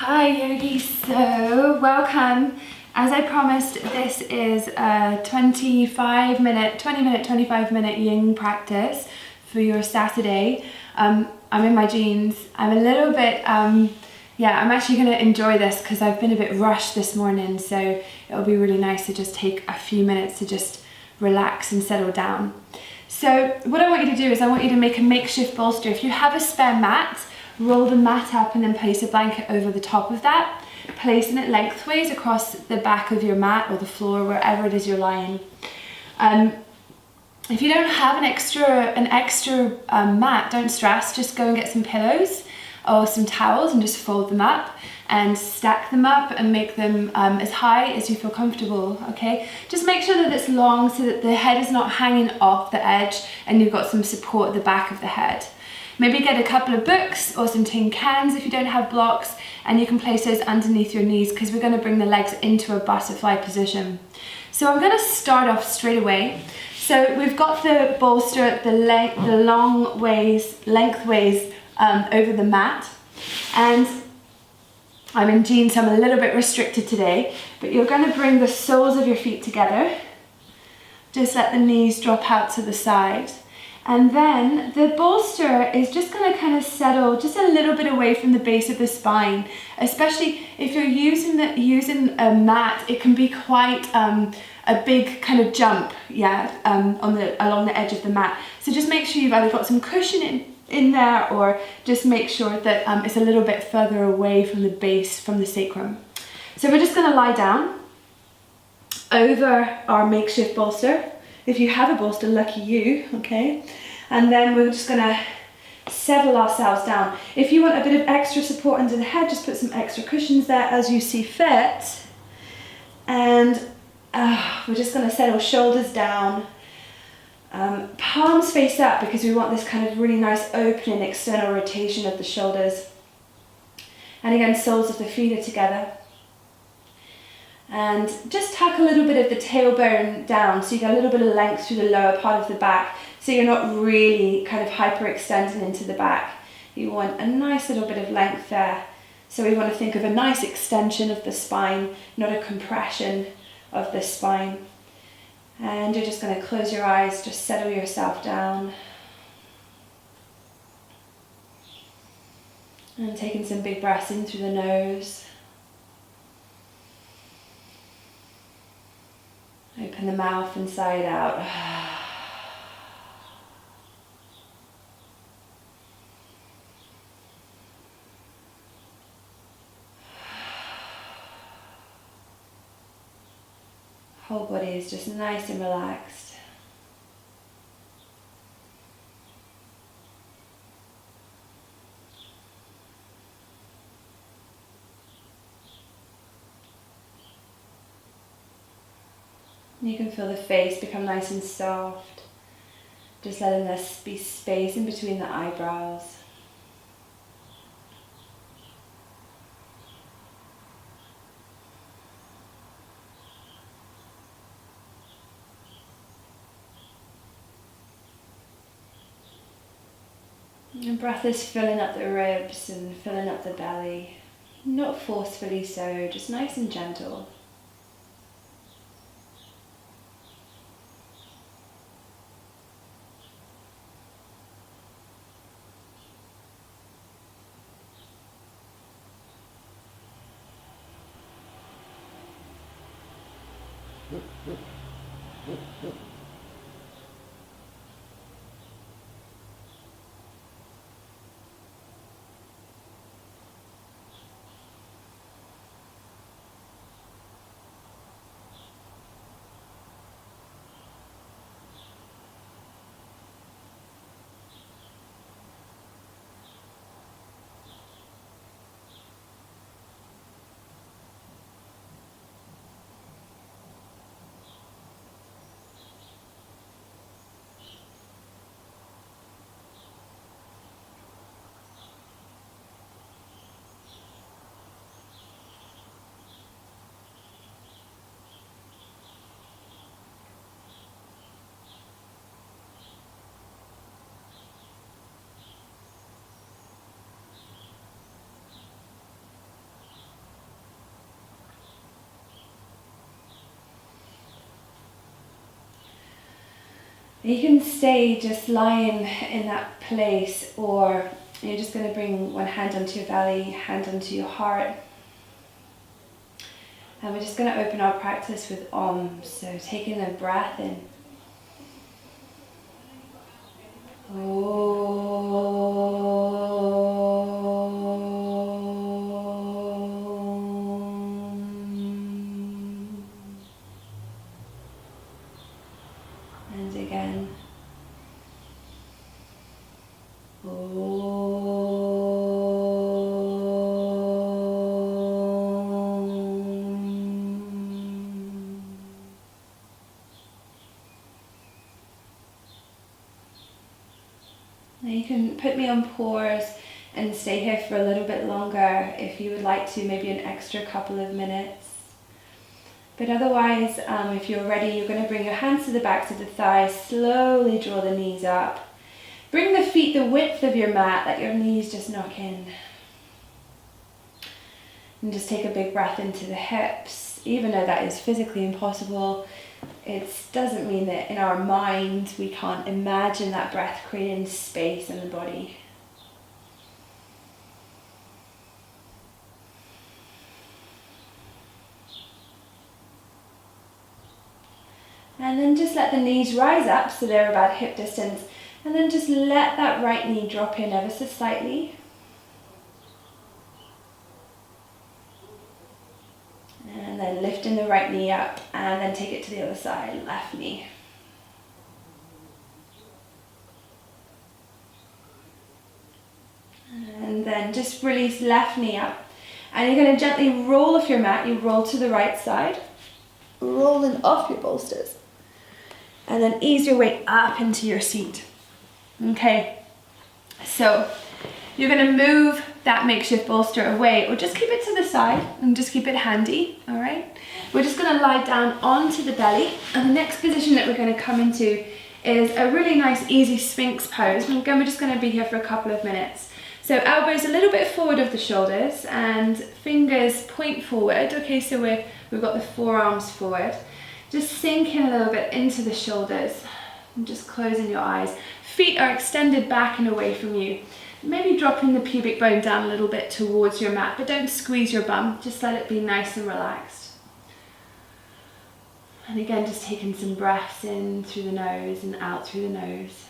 Hi yogis, so welcome. As I promised, this is a 25 minute yin practice for your Saturday. I'm in my jeans. I'm a little bit, I'm actually going to enjoy this because I've been a bit rushed this morning, so it'll be really nice to just take a few minutes to just relax and settle down. So what I want you to do is I want you to make a makeshift bolster. If you have a spare mat, roll the mat up and then place a blanket over the top of that, placing it lengthways across the back of your mat or the floor, wherever it is you're lying. If you don't have an extra mat, don't stress, just go and get some pillows or some towels and just fold them up and stack them up and make them as high as you feel comfortable, okay? Just make sure that it's long so that the head is not hanging off the edge and you've got some support at the back of the head. Maybe get a couple of books or some tin cans if you don't have blocks, and you can place those underneath your knees because we're going to bring the legs into a butterfly position. So I'm going to start off straight away. So we've got the bolster the lengthways over the mat, and I'm in jeans, so I'm a little bit restricted today, but you're going to bring the soles of your feet together. Just let the knees drop out to the side. And then the bolster is just going to kind of settle just a little bit away from the base of the spine. Especially if you're using a mat, it can be quite a big kind of jump, along the edge of the mat. So just make sure you've either got some cushion in there, or just make sure that it's a little bit further away from the base, from the sacrum. So we're just going to lie down over our makeshift bolster. If you have a bolster, lucky you, okay? And then we're just gonna settle ourselves down. If you want a bit of extra support under the head, just put some extra cushions there as you see fit. And we're just gonna settle shoulders down. Palms face up because we want this kind of really nice opening external rotation of the shoulders. And again, soles of the feet are together. And just tuck a little bit of the tailbone down so you get a little bit of length through the lower part of the back, so you're not really kind of hyperextending into the back. You want a nice little bit of length there. So we want to think of a nice extension of the spine, not a compression of the spine. And you're just going to close your eyes, just settle yourself down. And taking some big breaths in through the nose. Open the mouth inside out. Whole body is just nice and relaxed. You can feel the face become nice and soft, just letting there be space in between the eyebrows. And breath is filling up the ribs and filling up the belly, not forcefully so, just nice and gentle. You can stay just lying in that place, or you're just going to bring one hand onto your belly, hand onto your heart. And we're just going to open our practice with Om. So taking a breath in. And again. Now you can put me on pause and stay here for a little bit longer if you would like to, maybe an extra couple of minutes. But otherwise, if you're ready, you're going to bring your hands to the backs of the thighs, slowly draw the knees up. Bring the feet the width of your mat, let your knees just knock in. And just take a big breath into the hips. Even though that is physically impossible, it doesn't mean that in our mind we can't imagine that breath creating space in the body. And then just let the knees rise up so they're about hip distance. And then just let that right knee drop in ever so slightly. And then lifting the right knee up and then take it to the other side, left knee. And then just release left knee up. And you're going to gently roll off your mat. You roll to the right side, rolling off your bolsters. And then ease your way up into your seat. Okay, so you're going to move that makeshift bolster away, or just keep it to the side and just keep it handy, all right? We're just going to lie down onto the belly, and the next position that we're going to come into is a really nice easy Sphinx pose. And again, we're just going to be here for a couple of minutes. So elbows a little bit forward of the shoulders and fingers point forward. Okay, so we've got the forearms forward. Just sinking a little bit into the shoulders and just closing your eyes. Feet are extended back and away from you. Maybe dropping the pubic bone down a little bit towards your mat, but don't squeeze your bum. Just let it be nice and relaxed. And again, just taking some breaths in through the nose and out through the nose.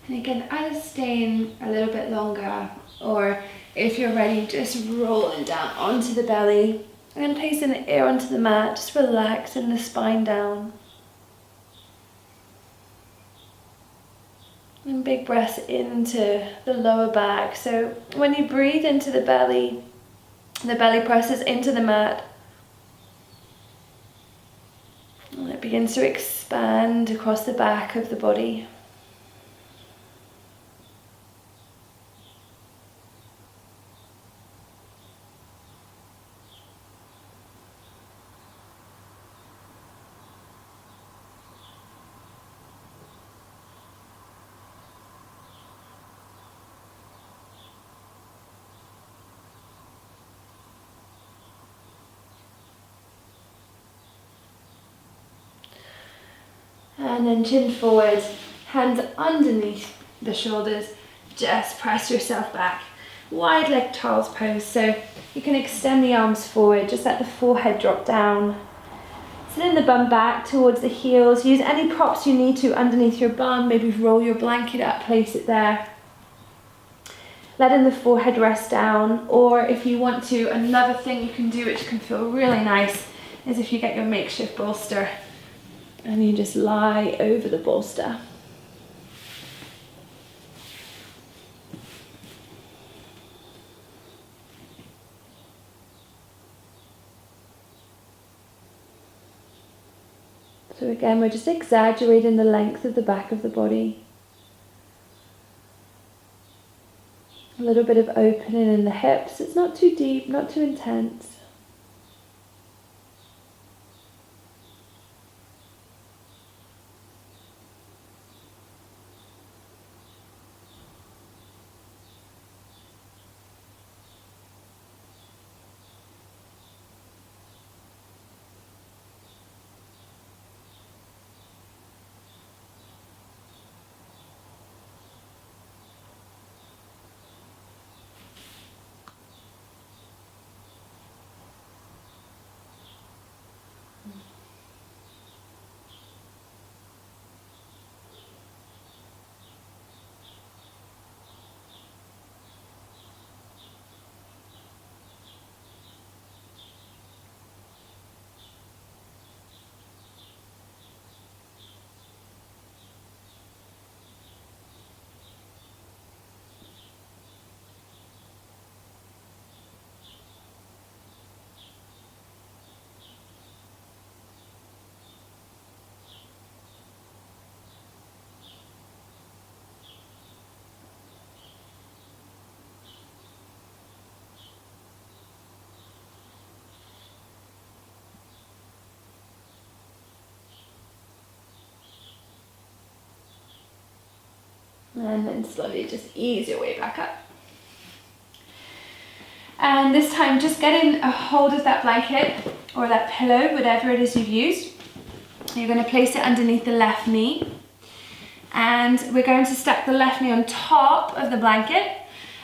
And again, either staying a little bit longer, or if you're ready, just rolling down onto the belly and placing the ear onto the mat, just relaxing the spine down. And big breaths into the lower back. So when you breathe into the belly presses into the mat. And it begins to expand across the back of the body. And then chin forward, hands underneath the shoulders. Just press yourself back. Wide leg child's pose. So you can extend the arms forward. Just let the forehead drop down. Send the bum back towards the heels. Use any props you need to underneath your bum. Maybe roll your blanket up, place it there. Letting the forehead rest down. Or if you want to, another thing you can do which can feel really nice is if you get your makeshift bolster and you just lie over the bolster. So again, we're just exaggerating the length of the back of the body. A little bit of opening in the hips. It's not too deep, not too intense. And then slowly just ease your way back up. And this time just getting a hold of that blanket or that pillow, whatever it is you've used. You're going to place it underneath the left knee. And we're going to stack the left knee on top of the blanket.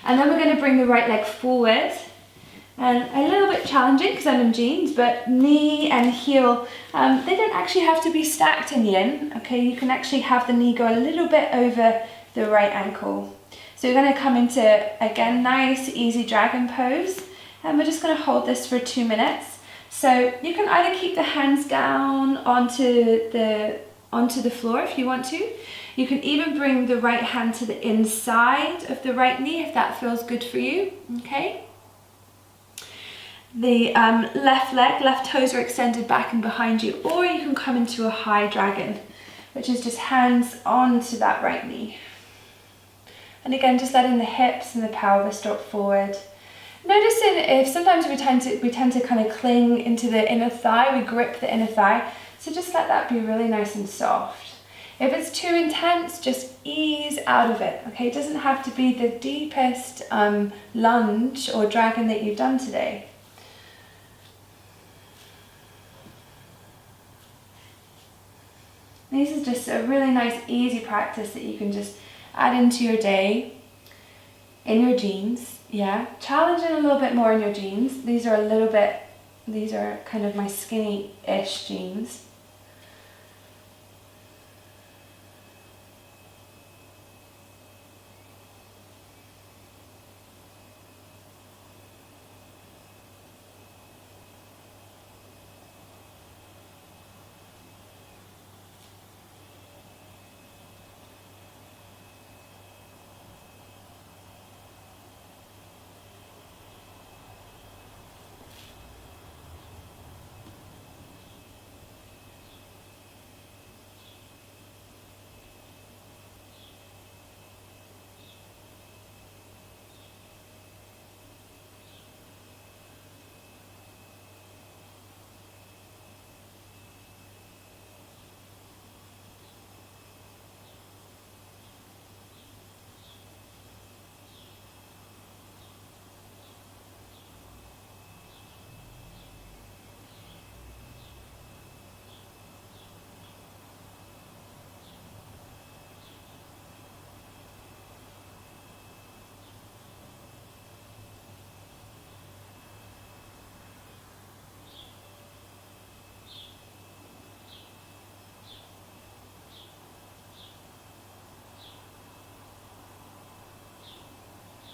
And then we're going to bring the right leg forward. And a little bit challenging because I'm in jeans, but knee and heel, they don't actually have to be stacked in yin. Okay, you can actually have the knee go a little bit over the right ankle. So you're going to come into, again, nice, easy dragon pose. And we're just going to hold this for 2 minutes. So you can either keep the hands down onto the floor if you want to. You can even bring the right hand to the inside of the right knee if that feels good for you, okay? The left toes are extended back and behind you, or you can come into a high dragon, which is just hands onto that right knee. And again, just letting the hips and the pelvis drop forward. Noticing if sometimes we tend to kind of cling into the inner thigh, we grip the inner thigh, so just let that be really nice and soft. If it's too intense, just ease out of it, okay? It doesn't have to be the deepest lunge or dragon that you've done today. This is just a really nice, easy practice that you can just add into your day in your jeans. Yeah, challenging a little bit more in your jeans. These are kind of my skinny-ish jeans.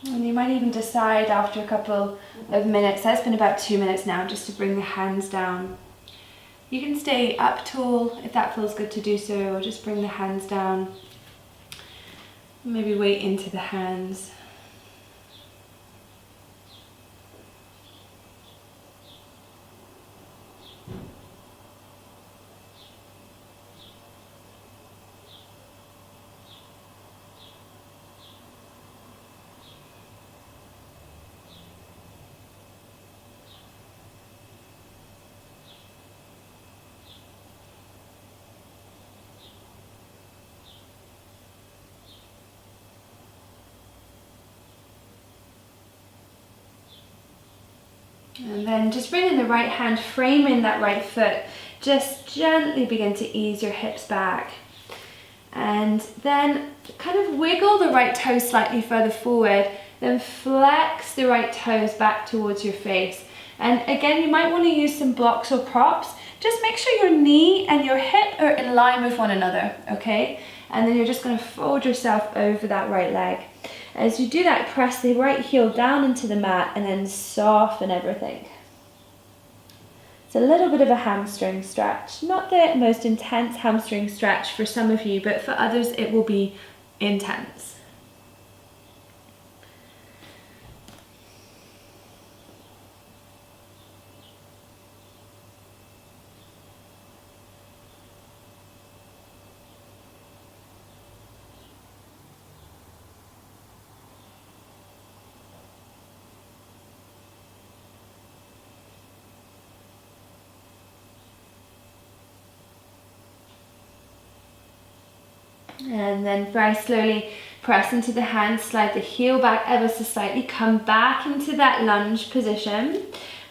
And you might even decide after a couple of minutes, that's been about 2 minutes now, just to bring the hands down. You can stay up tall if that feels good to do so, or just bring the hands down. Maybe weight into the hands. And then just bring in the right hand, framing that right foot. Just gently begin to ease your hips back. And then kind of wiggle the right toe slightly further forward. Then flex the right toes back towards your face. And again, you might want to use some blocks or props. Just make sure your knee and your hip are in line with one another, okay? And then you're just going to fold yourself over that right leg. As you do that, press the right heel down into the mat and then soften everything. It's a little bit of a hamstring stretch. Not the most intense hamstring stretch for some of you, but for others it will be intense. And then very slowly press into the hands, slide the heel back ever so slightly, come back into that lunge position,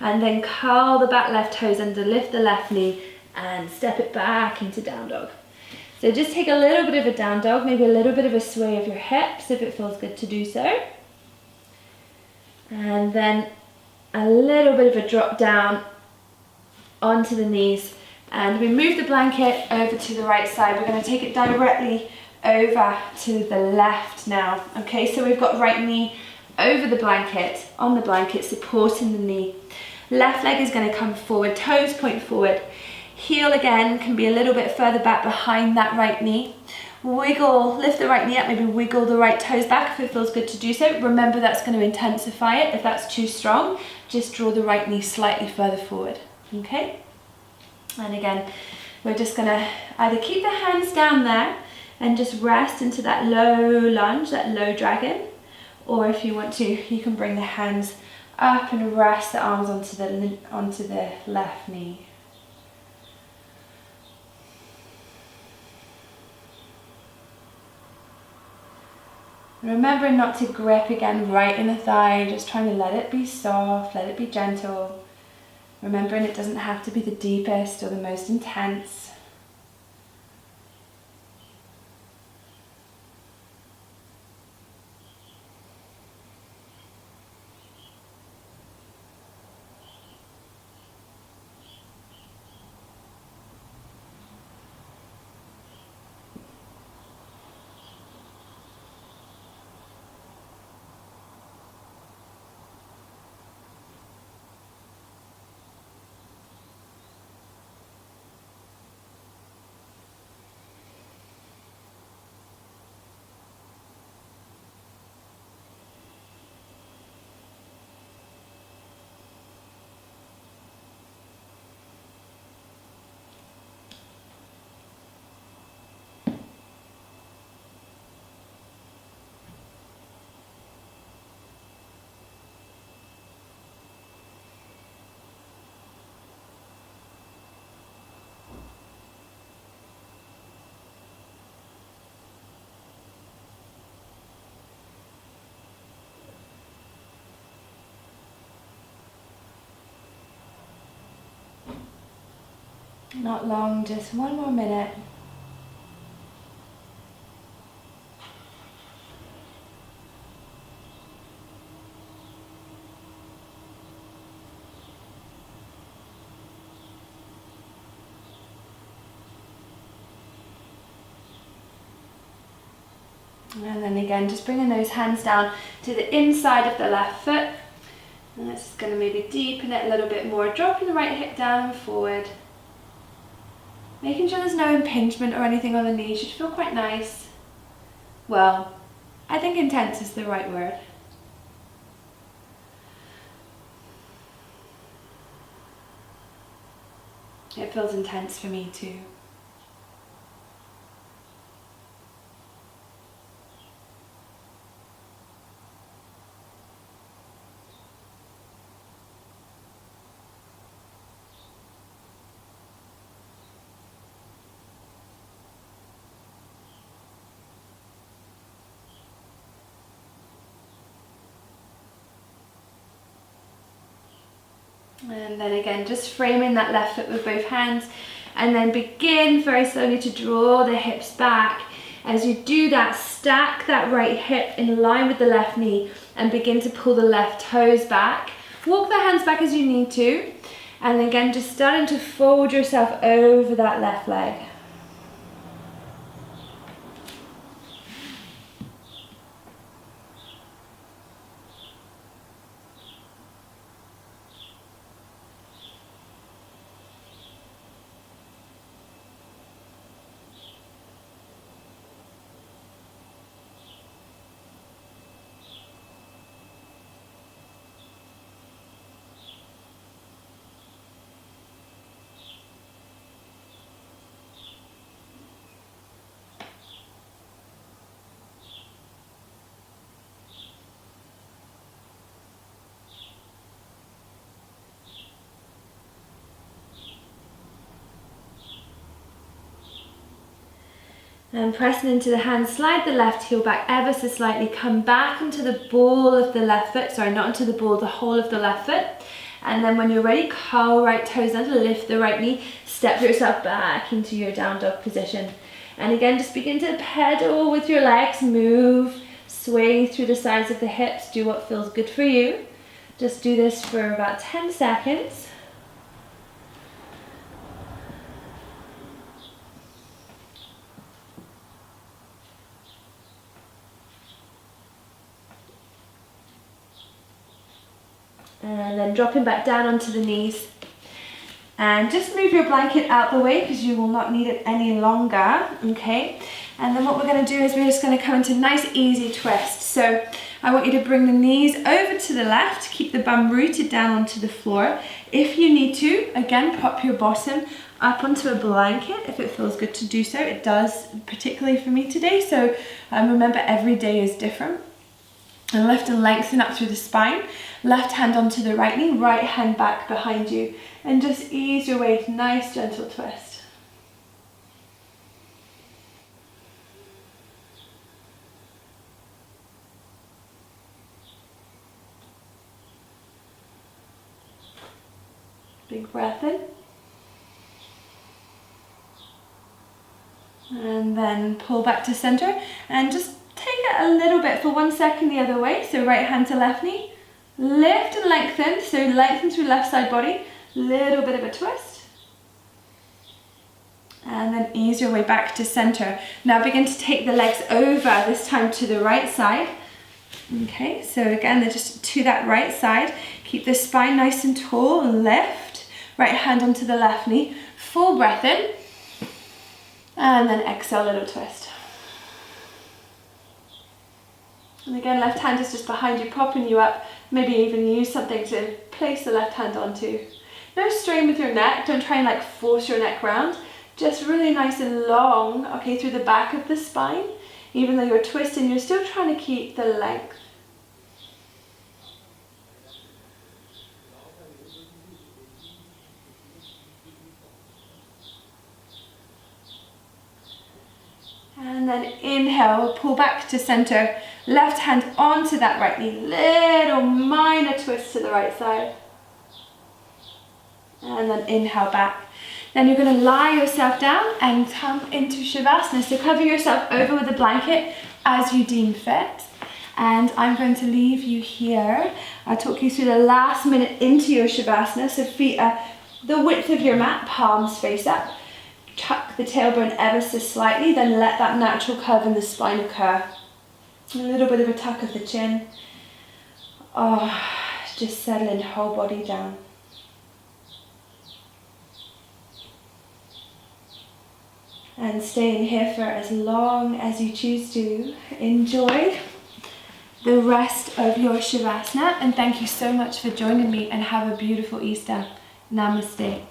and then curl the back left toes under, lift the left knee, and step it back into down dog. So just take a little bit of a down dog, maybe a little bit of a sway of your hips if it feels good to do so. And then a little bit of a drop down onto the knees. And we move the blanket over to the right side. We're going to take it directly over to the left now. Okay, so we've got right knee over the blanket, on the blanket, supporting the knee. Left leg is going to come forward, toes point forward. Heel again can be a little bit further back behind that right knee. Wiggle, lift the right knee up, maybe wiggle the right toes back if it feels good to do so. Remember, that's going to intensify it. If that's too strong, just draw the right knee slightly further forward. Okay? And again, we're just going to either keep the hands down there and just rest into that low lunge, that low dragon, or if you want to, you can bring the hands up and rest the arms onto the left knee. Remembering not to grip again right in the thigh, just trying to let it be soft, let it be gentle. Remembering it doesn't have to be the deepest or the most intense. Not long, just one more minute. And then again, just bringing those hands down to the inside of the left foot. And that's just going to maybe deepen it a little bit more, dropping the right hip down and forward. Making sure there's no impingement or anything on the knees. Should feel quite nice. Well, I think intense is the right word. It feels intense for me too. And then again, just framing that left foot with both hands, and then begin very slowly to draw the hips back. As you do that, stack that right hip in line with the left knee and begin to pull the left toes back. Walk the hands back as you need to, and again, just starting to fold yourself over that left leg. And pressing into the hand, slide the left heel back ever so slightly, come back onto the ball of the left foot, sorry, not onto the ball, the whole of the left foot. And then when you're ready, curl right toes under, lift the right knee, step yourself back into your down dog position. And again, just begin to pedal with your legs, move, sway through the sides of the hips, do what feels good for you. Just do this for about 10 seconds. And then dropping back down onto the knees. And just move your blanket out the way because you will not need it any longer, okay? And then what we're going to do is we're just going to come into nice easy twist. So I want you to bring the knees over to the left, keep the bum rooted down onto the floor. If you need to, again, pop your bottom up onto a blanket if it feels good to do so. It does, particularly for me today. So remember, every day is different. And lift and lengthen up through the spine. Left hand onto the right knee, right hand back behind you. And just ease your way to nice gentle twist. Big breath in. And then pull back to center and just take it a little bit for 1 second the other way. So right hand to left knee. Lift and lengthen, so lengthen through left side body, little bit of a twist. And then ease your way back to center. Now begin to take the legs over, this time to the right side. Okay, so again, they're just to that right side. Keep the spine nice and tall and lift. Right hand onto the left knee, full breath in. And then exhale, little twist. And again, left hand is just behind you, propping you up. Maybe even use something to place the left hand onto. No strain with your neck. Don't try and like force your neck round. Just really nice and long, okay, through the back of the spine. Even though you're twisting, you're still trying to keep the length. And then inhale, pull back to center. Left hand onto that right knee. Little minor twist to the right side. And then inhale back. Then you're going to lie yourself down and come into Shavasana. So cover yourself over with a blanket as you deem fit. And I'm going to leave you here. I'll talk you through the last minute into your Shavasana. So feet are the width of your mat, palms face up. Tuck the tailbone ever so slightly, then let that natural curve in the spine occur. A little bit of a tuck of the chin. Oh, just settling the whole body down. And staying here for as long as you choose to. Enjoy the rest of your Shavasana, and thank you so much for joining me, and have a beautiful Easter. Namaste.